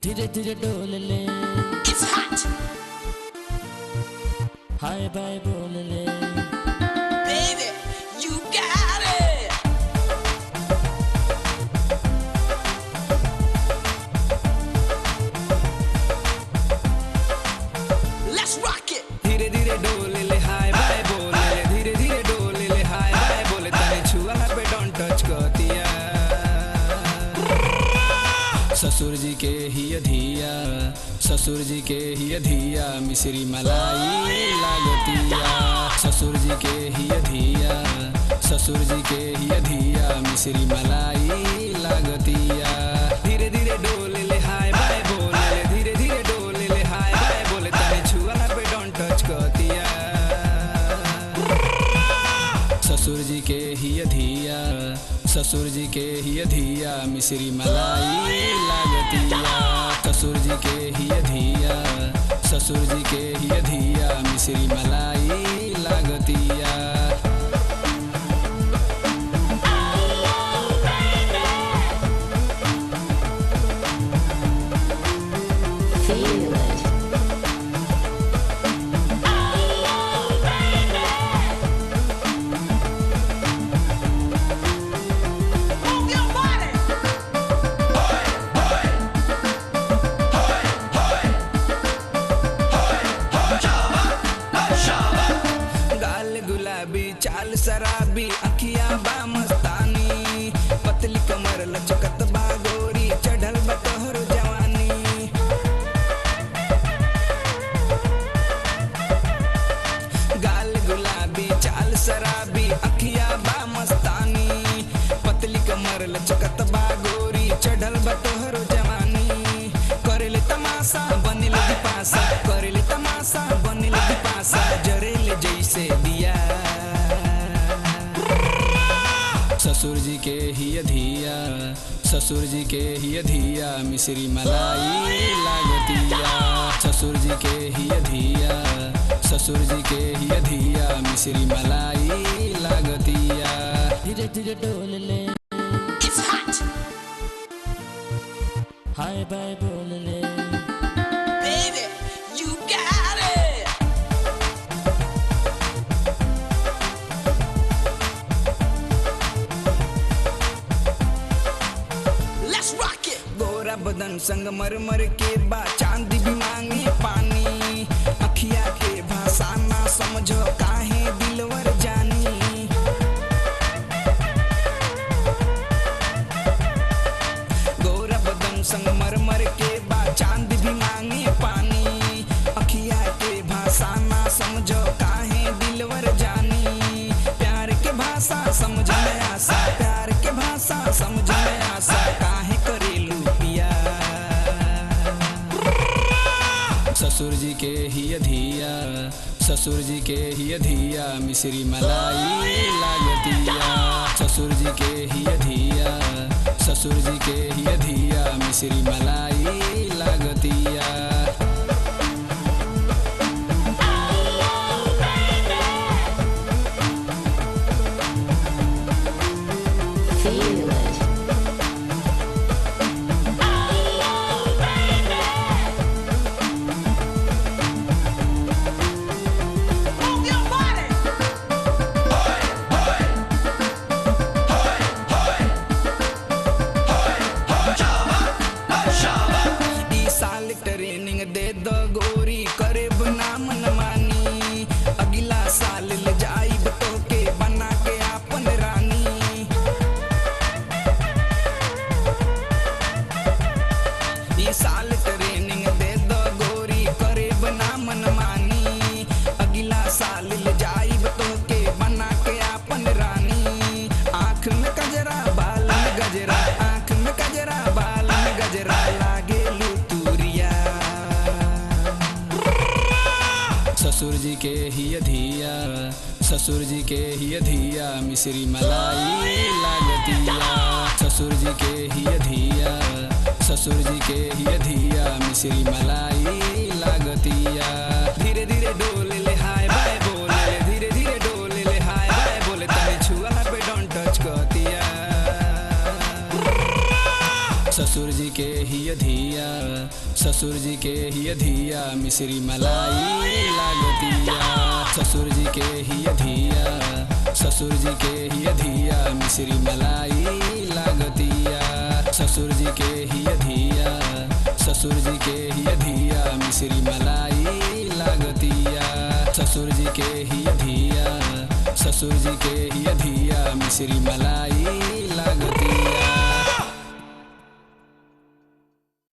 धीरे धीरे डोल ले, It's hot, हाय बाय बोल ले, baby. You got it. Let's rock it. धीरे धीरे डोल ले हाय बाय बोल ले, धीरे धीरे डोल ले हाय बाय बोले, तने छुआ पे डोंट टच कर दिया। ससुर जी के ही अधिया, ससुर जी के ही अधिया, मिश्री मलाई लागतिया। ससुर जी के ही अधिया, ससुर जी के ही अधिया, मिश्री मलाई लागतिया। धीरे धीरे डोल ले हाय बाय बोल ले, धीरे धीरे डोल ले हाय बाय बोले, तने छुआ पे डोंट टच कर दिया। ससुर जी के ही अधिया, ससुर जी के ही अधिया, मिश्री मलाई लागतिया। ससुर जी के ही अधिया, ससुर जी के ही अधिया, मिश्री मलाई लागतिया। Feel it. Move your body. गाल गुलाबी चाल शराबी अखिया बा मस्तानी, पतली कमर लचकत बा गोरी, चढ़ल बा तोहरो जवानी। गाल गुलाबी चाल शराबी अखिया बा मस्तानी, पतली कमर लचकत बा गोरी, चढ़ल बा तोहरो जवानी। करेले तमाशा बनिले दिपासा, करेले तमाशा बनिले दिपासा, जरेले जैसे दिया। ससुर जी के ही अधिया, ससुर जी के ही अधिया, मिश्री मलाई लागतिया। ससुर जी के ही अधिया, ससुर जी के ही अधिया, मिश्री मलाई लागतिया। धीरे धीरे डोल ले, It's hot, हाय बाय बोल ले, baby. You got it. Let's rock it. गोरा बदन संग मर मर के बा, चांदी भी मांगे पानी। अखिया के भाषा ना समझो काहे दिलवर जानी। गोरा बदन संग मर मर के बा, चांदी भी मांगे पानी। अखिया के भाषा ना समझो काहे दिलवर जानी। प्यार के भाषा समझ में आसा, प्यार के भाषा समझ में आसा, काहे करेलू पिया। ससुर जी के ही अधिया, ससुर जी के ही अधिया, मिश्री मलाई लागतिया। ससुर जी के ही अधिया, ससुर जी के ही अधिया, मिश्री मलाई लागतिया। Feel it. Move your body. ई साल ट्रेनिंग दे दो गोरी, करे बना मन मानी। अगला साल ले जाइब तो के बना के आपन रानी। ई साल ट्रेनिंग दे दो गोरी, करे बना मन मानी। अगला साल ले जाइब तो के बना के आपन रानी। आँख में कजरा बाल में गजरा, आँख में कजरा बाल में गजरा, लागे लुतुरिया। ससुर जी के ही अधिया, ससुर जी के ही अधिया, मिश्री मलाई लागतिया। ससुर जी के ही अधिया, ससुर जी के ही अधिया, मिश्री मलाई लागतिया। धीरे धीरे डोल ले हाय बाय बोल ले, धीरे धीरे डोल ले हाय बाय बोले, तने छुआ पे डोंट टच कर दिया। ससुर जी के ही ही धिया ससुर जी के ही धिया मिश्री मलाई लागतिया ससुर जी के ही धिया ससुर जी के ही धिया मिश्री मलाई लागतिया ससुर जी के ही धिया ससुर जी के ही धिया मिश्री मलाई लागतिया ससुर जी के ही धिया ससुर जी के ही धिया मिश्री मलाई